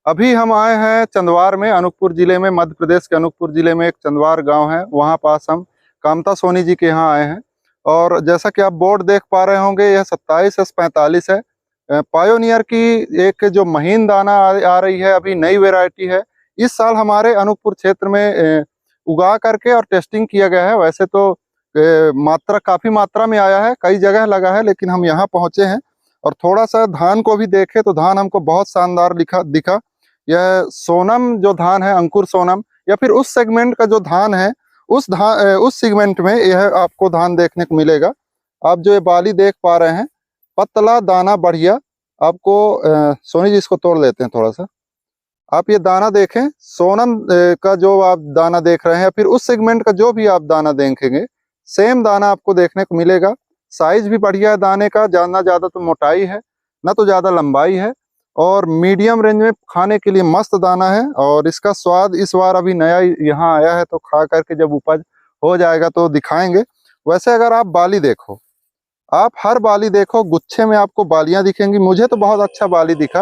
अभी हम आए हैं चंदवार में, अनूपपुर जिले में, मध्य प्रदेश के अनूपपुर जिले में एक चंदवार गांव है। वहां पास हम कामता सोनी जी के यहाँ आए हैं। और जैसा कि आप बोर्ड देख पा रहे होंगे, यह 27S45 है। पायोनियर की एक जो महीन दाना आ रही है, अभी नई वेराइटी है। इस साल हमारे अनूपपुर क्षेत्र में उगा करके और टेस्टिंग किया गया है। वैसे तो काफी मात्रा में आया है, कई जगह लगा है, लेकिन हम यहाँ पहुंचे हैं और थोड़ा सा धान को भी देखे तो धान हमको बहुत शानदार दिखा। यह सोनम जो धान है, अंकुर सोनम, या फिर उस सेगमेंट का जो धान है, उस सेगमेंट में यह आपको धान देखने को मिलेगा। आप जो ये बाली देख पा रहे हैं, पतला दाना बढ़िया आपको। सोनी जी इसको तोड़ लेते हैं थोड़ा सा। आप ये दाना देखें, सोनम का जो आप दाना देख रहे हैं, फिर उस सेगमेंट का जो भी आप दाना देखेंगे, सेम दाना आपको देखने को मिलेगा। साइज भी बढ़िया है दाने का, ना ज़्यादा तो मोटाई है, ना तो ज़्यादा लंबाई है, और मीडियम रेंज में खाने के लिए मस्त दाना है। और इसका स्वाद इस बार अभी नया यहाँ आया है, तो खा करके जब उपज हो जाएगा तो दिखाएंगे। वैसे अगर आप बाली देखो, आप हर बाली देखो, गुच्छे में आपको बालियां दिखेंगी। मुझे तो बहुत अच्छा बाली दिखा।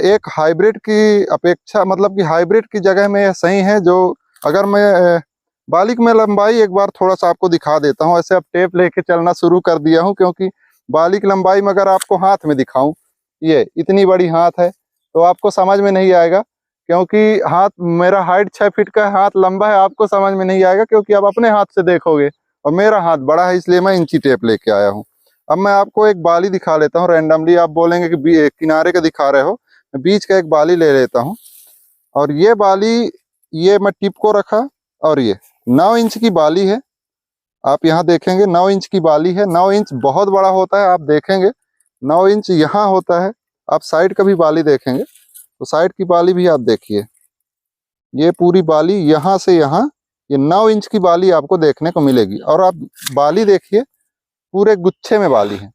एक हाइब्रिड की अपेक्षा, मतलब कि हाइब्रिड की जगह में यह सही है। जो अगर मैं बाली में लंबाई एक बार थोड़ा सा आपको दिखा देता हूँ। ऐसे अब टेप लेके चलना शुरू कर दिया हूँ, क्योंकि बाली की लंबाई में अगर आपको हाथ में दिखाऊं, ये इतनी बड़ी हाथ है, तो आपको समझ में नहीं आएगा, क्योंकि हाथ मेरा हाइट 6 फीट का, हाथ लंबा है। आपको समझ में नहीं आएगा क्योंकि आप अपने हाथ से देखोगे, और मेरा हाथ बड़ा है, इसलिए मैं इंची टेप लेके आया हूँ। अब मैं आपको एक बाली दिखा लेता हूँ रैंडमली। आप बोलेंगे कि किनारे का दिखा रहे हो, मैं बीच का एक बाली ले लेता हूँ। और ये बाली, ये मैं टिप को रखा, और ये 9 इंच की बाली है। आप यहाँ देखेंगे 9 इंच की बाली है। 9 इंच बहुत बड़ा होता है, आप देखेंगे 9 इंच यहाँ होता है। आप साइड का भी बाली देखेंगे तो साइड की बाली भी आप देखिए, ये पूरी बाली यहाँ से यहाँ, ये 9 इंच की बाली आपको देखने को मिलेगी। और आप बाली देखिए, पूरे गुच्छे में बाली है।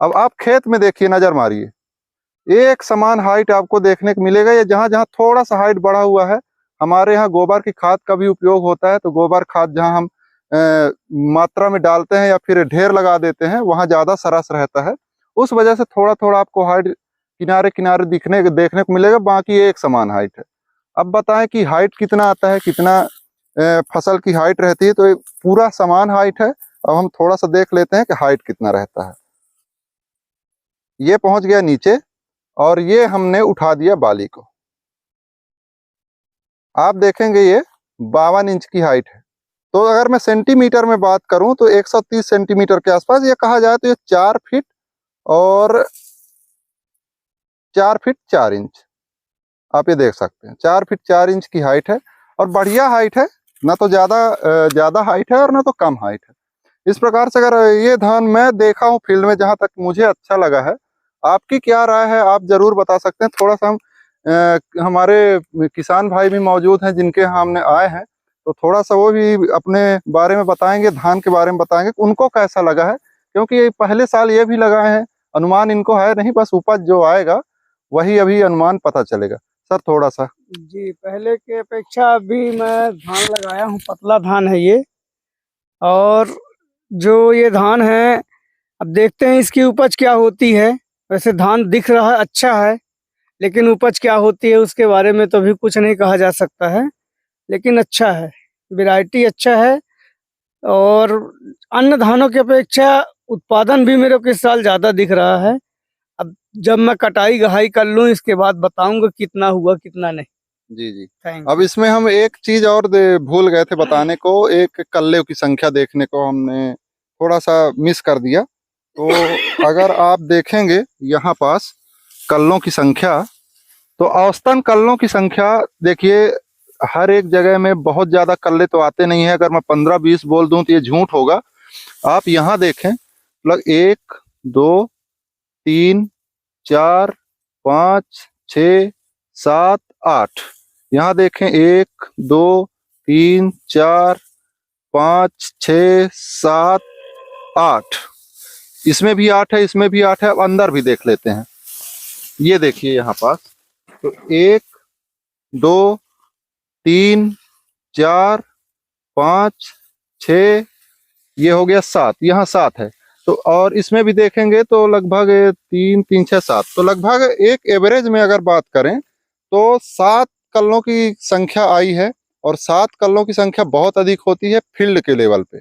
अब आप खेत में देखिए, नजर मारिए, एक समान हाइट आपको देखने को मिलेगा। ये जहाँ जहाँ थोड़ा सा हाइट बढ़ा हुआ है, हमारे यहाँ गोबर की खाद का भी उपयोग होता है, तो गोबर खाद जहाँ हम मात्रा में डालते हैं या फिर ढेर लगा देते हैं, वहाँ ज्यादा सरस रहता है। उस वजह से थोड़ा थोड़ा आपको हाइट किनारे किनारे देखने को मिलेगा, बाकी एक समान हाइट है। अब बताएं कि हाइट कितना आता है, कितना फसल की हाइट रहती है। तो ये पूरा समान हाइट है। अब हम थोड़ा सा देख लेते हैं कि हाइट कितना रहता है। ये पहुंच गया नीचे, और ये हमने उठा दिया बाली को। आप देखेंगे ये 52 इंच की हाइट है। तो अगर मैं सेंटीमीटर में बात करूं तो 130 सेंटीमीटर के आसपास, ये कहा जाए तो ये 4 फीट और 4 फीट 4 इंच, आप ये देख सकते हैं 4 फीट 4 इंच की हाइट है। और बढ़िया हाइट है, ना तो ज्यादा हाइट है और ना तो कम हाइट है। इस प्रकार से अगर ये धान मैं देखा हूँ फील्ड में, जहां तक मुझे अच्छा लगा है। आपकी क्या राय है, आप जरूर बता सकते हैं। थोड़ा सा हम हमारे किसान भाई भी मौजूद हैं जिनके यहाँ हमने आए हैं, तो थोड़ा सा वो भी अपने बारे में बताएंगे, धान के बारे में बताएंगे, उनको कैसा लगा है। क्योंकि ये पहले साल ये भी लगाए हैं, अनुमान इनको है नहीं, बस उपज जो आएगा वही अभी अनुमान पता चलेगा। सर थोड़ा सा। जी, पहले के अपेक्षा अभी मैं धान लगाया हूँ, पतला धान है ये। और जो ये धान है, अब देखते हैं इसकी उपज क्या होती है। वैसे धान दिख रहा है अच्छा है, लेकिन उपज क्या होती है उसके बारे में तो अभी कुछ नहीं कहा जा सकता है। लेकिन अच्छा है, वैरायटी अच्छा है। और अन्य धानों की अपेक्षा उत्पादन भी मेरे को इस साल ज़्यादा दिख रहा है। अब जब मैं कटाई गहाई कर लूँ, इसके बाद बताऊंगा कितना हुआ कितना नहीं। जी जी। थैंक अब यू। इसमें हम एक चीज और भूल गए थे बताने को। एक कल्ले की संख्या देखने को हमने थोड़ा सा मिस कर दिया। तो अगर आप देखेंगे यहाँ पास कल्लों की संख्या, तो औसतन कल्लों की संख्या देखिए, हर एक जगह में बहुत ज्यादा कल्ले तो आते नहीं है। अगर मैं 15-20 बोल दूं तो ये झूठ होगा। आप यहाँ देखें, मतलब 1 2 3 4 5 6 7 8, यहाँ देखें 1 2 3 4 5 6 7 8, इसमें भी 8 है, इसमें भी 8 है। अब अंदर भी देख लेते हैं। ये देखिए यहाँ पास, तो 1 2 3 4 5 6, ये हो गया 7, यहाँ 7 है। तो और इसमें भी देखेंगे तो लगभग 3 3 6 7, तो लगभग एक एवरेज में अगर बात करें तो 7 कल्लों की संख्या आई है। और 7 कल्लों की संख्या बहुत अधिक होती है फील्ड के लेवल पे।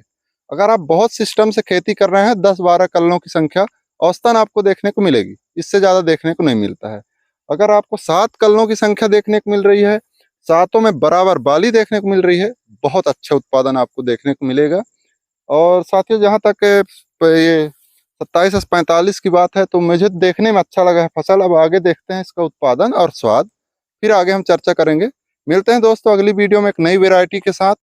अगर आप बहुत सिस्टम से खेती कर रहे हैं 10-12 कल्लों की संख्या औसतन आपको देखने को मिलेगी, इससे ज्यादा देखने को नहीं मिलता है। अगर आपको 7 कल्लों की संख्या देखने को मिल रही है, सातों में बराबर बाली देखने को मिल रही है, बहुत अच्छा उत्पादन आपको देखने को मिलेगा। और साथियों, जहाँ तक ये 27 से 45 की बात है, तो मुझे देखने में अच्छा लगा है फसल। अब आगे देखते हैं इसका उत्पादन और स्वाद, फिर आगे हम चर्चा करेंगे। मिलते हैं दोस्तों अगली वीडियो में एक नई वैरायटी के साथ।